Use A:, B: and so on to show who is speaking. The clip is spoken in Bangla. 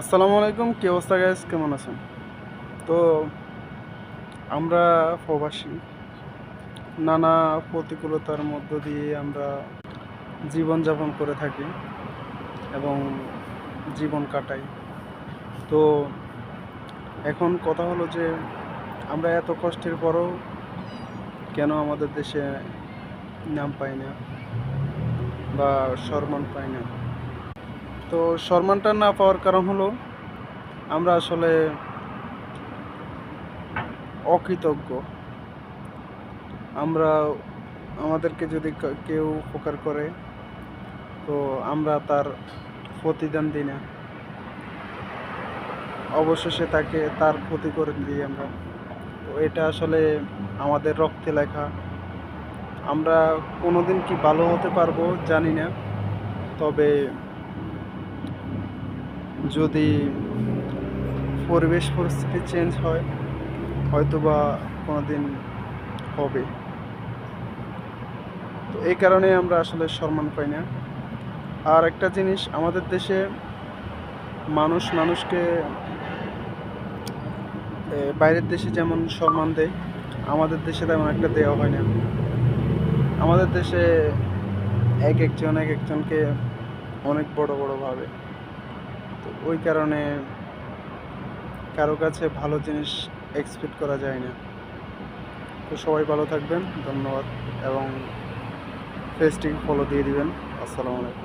A: আসসালামু আলাইকুম, কি অবস্থা গাইস? কেমন আছেন? তো আমরা প্রবাসী, নানা প্রতিকূলতার মধ্য দিয়ে আমরা জীবনযাপন করে থাকি এবং জীবন কাটাই। তো এখন কথা হলো যে আমরা এত কষ্টের পরও কেন আমাদের দেশে নাম পাই না বা সম্মান পাই না? তো সম্মানটা না পাওয়ার কারণ হলো আমরা আসলে অকৃতজ্ঞ। আমরা আমাদেরকে যদি কেউ উপকার করে, তো আমরা তার প্রতিদান দিই না, অবশেষে তার ক্ষতি করে দিই আমরা। তো এটা আসলে আমাদের রক্তে লেখা। আমরা কোনোদিন কি ভালো হতে পারবো জানি না, তবে যদি পরিবেশ পরিস্থিতি চেঞ্জ হয় হয়তোবা কোনোদিন হবে। তো এই কারণে আমরা আসলে সম্মান পাই না। আর একটা জিনিস, আমাদের দেশে মানুষকে বাইরের দেশে যেমন সম্মান দেয়, আমাদের দেশে তেমন একটা দেওয়া হয় না। আমাদের দেশে এক একজনকে অনেক বড় ভাবে। তো ওই কারণে কারো কাছে ভালো জিনিস এক্সপেক্ট করা যায় না। তো সবাই ভালো থাকবেন, ধন্যবাদ, এবং পেজটিকে ফলো দিয়ে দিবেন। আসসালামু আলাইকুম।